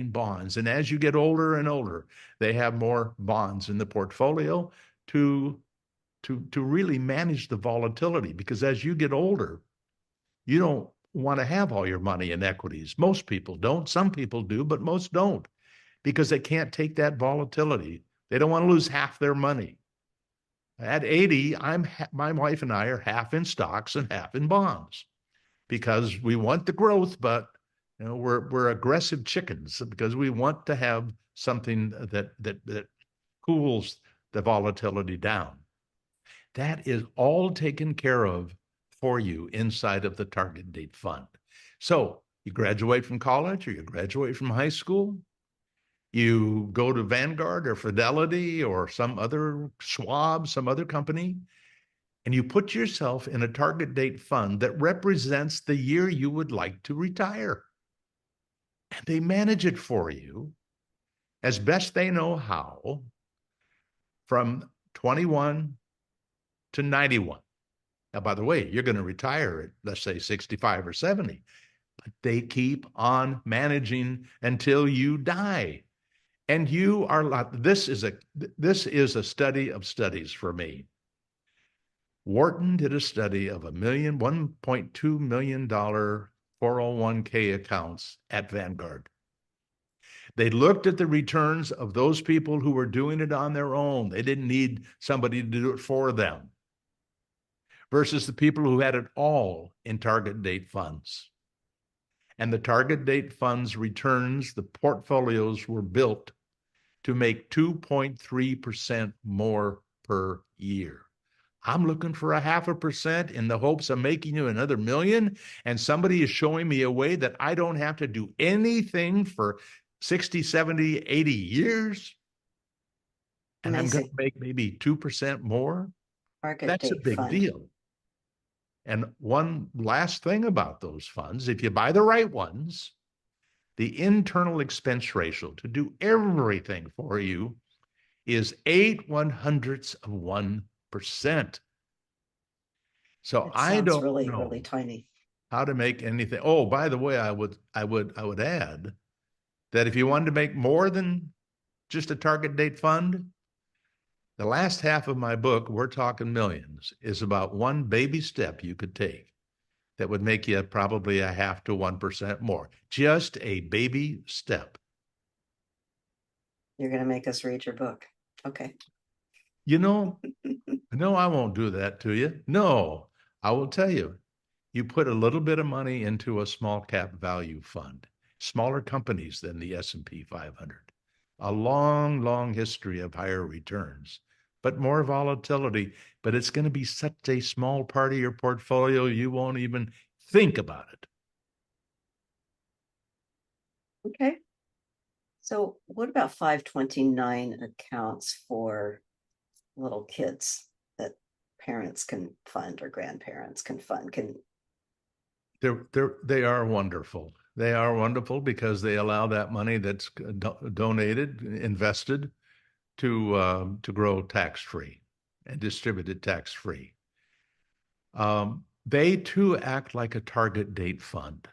bonds. And as you get older and older, they have more bonds in the portfolio to to really manage the volatility. Because as you get older, you don't want to have all your money in equities. Most people don't. Some people do, but most don't because they can't take that volatility. They don't want to lose half their money. At 80, my wife and I are half in stocks and half in bonds because we want the growth, but we're aggressive chickens because we want to have something that cools the volatility down. That is all taken care of for you inside of the target date fund. So you graduate from college or you graduate from high school, you go to Vanguard or Fidelity or some other Schwab, some other company, and you put yourself in a target date fund that represents the year you would like to retire. And they manage it for you as best they know how from 21 to 91. Now, by the way, you're going to retire at, let's say, 65 or 70, but they keep on managing until you die. And you are, this is a study of studies for me. Wharton did a study of $1.2 million 401k accounts at Vanguard. They looked at the returns of those people who were doing it on their own. They didn't need somebody to do it for them versus the people who had it all in target date funds. And the target date funds returns, the portfolios were built to make 2.3% more per year. I'm looking for 0.5% in the hopes of making you another million. And somebody is showing me a way that I don't have to do anything for 60, 70, 80 years. And I'm going to make maybe 2% more. That's a big deal. And one last thing about those funds, if you buy the right ones, the internal expense ratio to do everything for you is 0.08%. So I don't really, know really tiny. how to make anything. Oh, by the way, I would add that if you wanted to make more than just a target date fund, the last half of my book, we're talking millions, is about one baby step you could take that would make you probably 0.5 to 1% more. Just a baby step. You're going to make us read your book. Okay. No, I won't do that to you. No, I will tell you, you put a little bit of money into a small cap value fund, smaller companies than the S&P 500, a long, long history of higher returns, but more volatility. But it's going to be such a small part of your portfolio, you won't even think about it. Okay. So what about 529 accounts for little kids that parents can fund or grandparents can fund? They are wonderful. They are wonderful because they allow that money that's donated, invested, to grow tax-free and distributed tax-free. They too act like a target date fund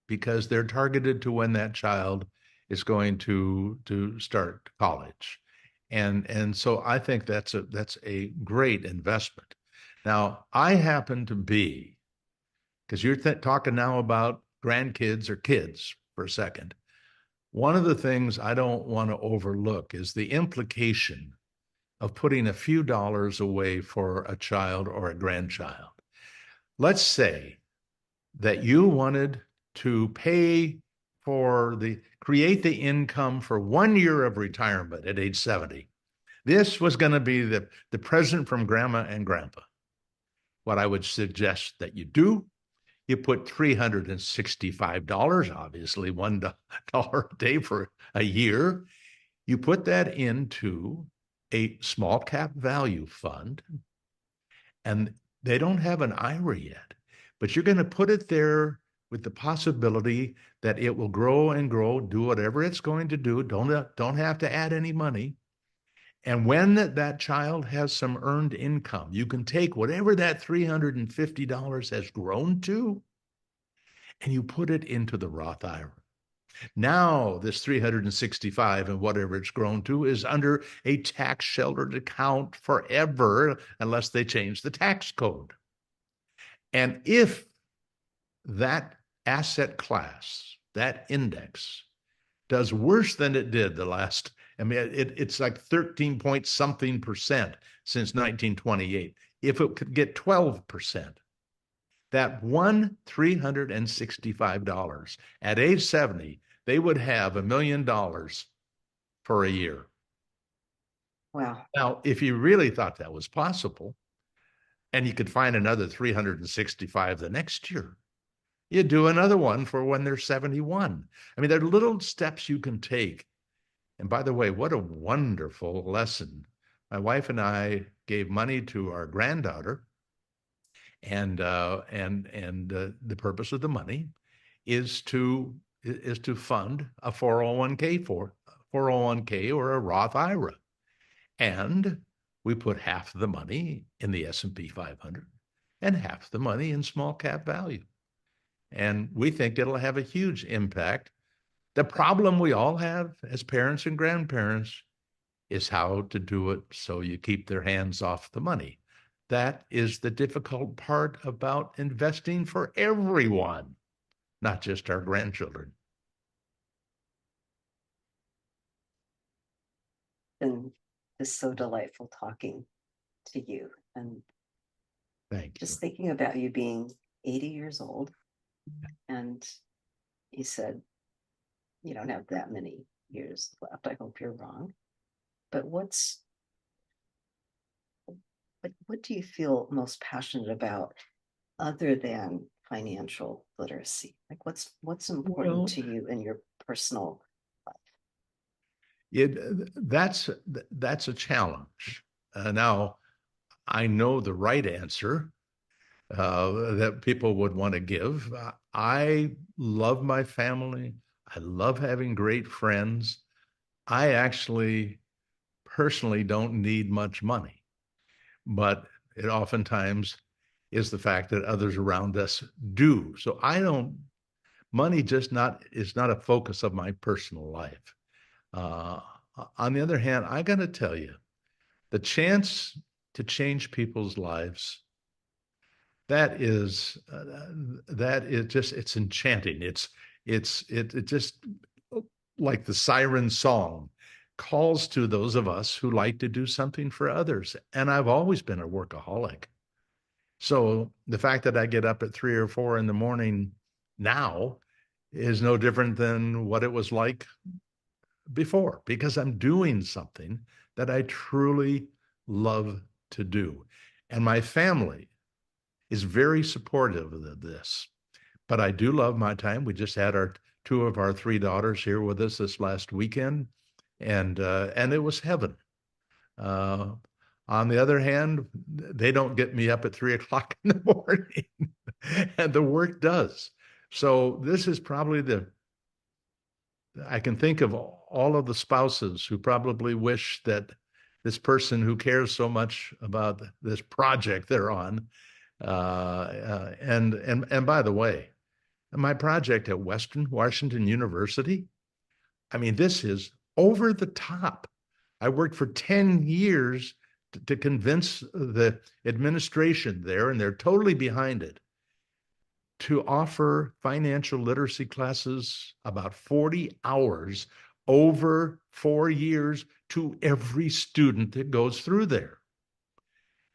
because they're targeted to when that child is going to start college. And so I think that's a great investment. Now, I happen to be, because you're talking now about grandkids or kids for a second. One of the things I don't want to overlook is the implication of putting a few dollars away for a child or a grandchild. Let's say that you wanted to create the income for 1 year of retirement at age 70. This was going to be the present from grandma and grandpa. What I would suggest that you do, you put $365, obviously $1 a day for a year. You put that into a small cap value fund, and they don't have an IRA yet, but you're going to put it there with the possibility that it will grow and grow, do whatever it's going to do. Don't have to add any money. And when that child has some earned income, you can take whatever that $350 has grown to, and you put it into the Roth IRA. Now, this 365 and whatever it's grown to is under a tax sheltered account forever unless they change the tax code. And if that asset class, that index, does worse than it did the last, I mean, it's like 13 point something percent since 1928. If it could get 12%, that one $365 at age 70, they would have $1 million for a year. Wow. Now, if you really thought that was possible, and you could find another 365 the next year, you do another one for when they're 71. I mean, there are little steps you can take. And by the way, what a wonderful lesson. My wife and I gave money to our granddaughter, and the purpose of the money is to fund a 401k or a Roth IRA. And we put half the money in the S&P 500 and half the money in small cap value. And we think it'll have a huge impact. The problem we all have as parents and grandparents is how to do it so you keep their hands off the money. That is the difficult part about investing for everyone, not just our grandchildren. And it's so delightful talking to you and Thank you. just thinking about you being 80 years old. And you said you don't have that many years left. I hope you're wrong. But what do you feel most passionate about other than financial literacy? Like what's important Well, to you in your personal life? that's a challenge. Now, I know the right answer that people would want to give. I love my family. I love having great friends. I actually personally don't need much money, but it oftentimes is the fact that others around us do. So I don't, money just not is not a focus of my personal life. Uh, on the other hand, I got to tell you, the chance to change people's lives, that is just, it's enchanting. It just, like the siren song, calls to those of us who like to do something for others. And I've always been a workaholic. So the fact that I get up at 3 or 4 in the morning now is no different than what it was like before, because I'm doing something that I truly love to do. And my family is very supportive of this. But I do love my time. We just had our two of our three daughters here with us this last weekend, and it was heaven. Uh, on the other hand, they don't get me up at 3 o'clock in the morning, and the work does. So this is probably I can think of all of the spouses who probably wish that this person who cares so much about this project they're on, and by the way, my project at Western Washington University, I mean, this is over the top. I worked for 10 years to convince the administration there, and they're totally behind it, to offer financial literacy classes about 40 hours over 4 years to every student that goes through there.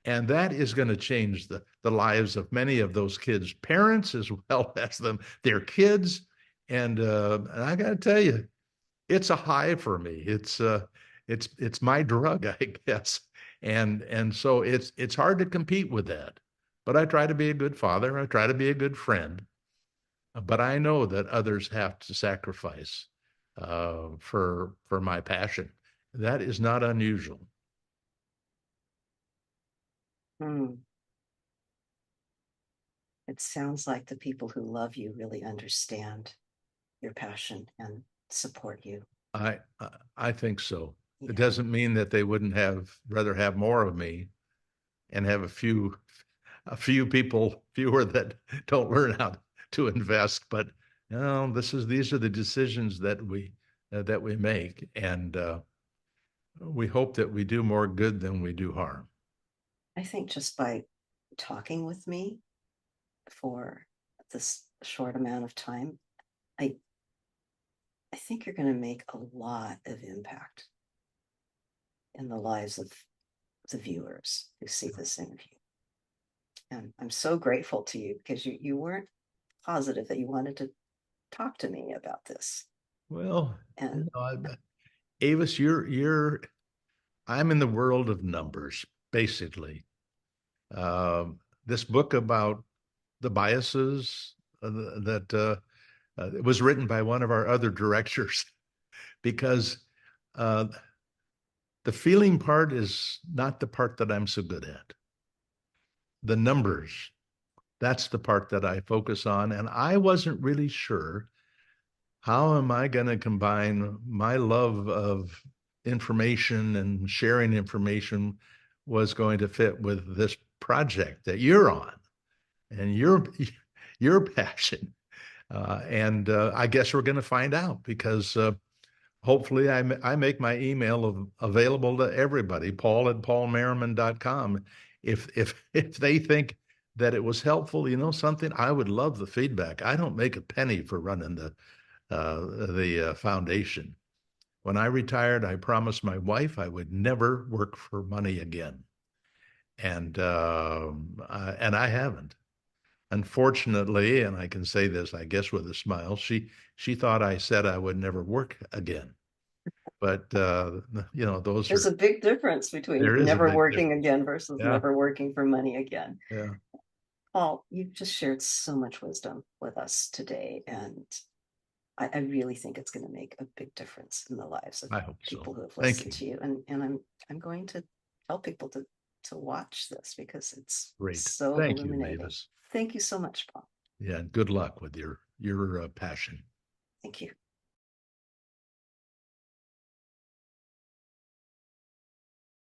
And that is going to change the lives of many of those kids' parents as well as their kids. And I got to tell you, it's a high for me. It's my drug, I guess. And so it's hard to compete with that. But I try to be a good father. I try to be a good friend. But I know that others have to sacrifice for my passion. That is not unusual. Hmm. It sounds like the people who love you really understand your passion and support you. I I think so. It Yeah. doesn't mean that they wouldn't rather have more of me and have a few people fewer that don't learn how to invest, but these are the decisions that we make, and we hope that we do more good than we do harm. I think just by talking with me for this short amount of time, I I think you're going to make a lot of impact in the lives of the viewers who see this interview. And I'm so grateful to you because you weren't positive that you wanted to talk to me about this. Well, And Avis, I'm in the world of numbers, basically. This book about the biases it was written by one of our other directors because uh, the feeling part is not the part that I'm so good at. The numbers, that's the part that I focus on. And I wasn't really sure how am I going to combine my love of information and sharing information was going to fit with this project that you're on and your passion. And I guess we're going to find out because hopefully I make my email available to everybody, paul@paulmerriman.com. If they think that it was helpful, something, I would love the feedback. I don't make a penny for running the foundation. When I retired, I promised my wife I would never work for money again, and I haven't. Unfortunately, and I can say this, I guess, with a smile, she thought I said I would never work again. But there's a big difference between there is a never big working difference. again versus Yeah, never working for money again. yeah. Paul, you've just shared so much wisdom with us today, and I really think it's going to make a big difference in the lives of I hope people so. who have Thank listened you. to you. And I'm going to tell people to watch this because it's Great. so Thank you, illuminating. Avis. Thank you so much, Paul. Yeah, and good luck with your passion. Thank you.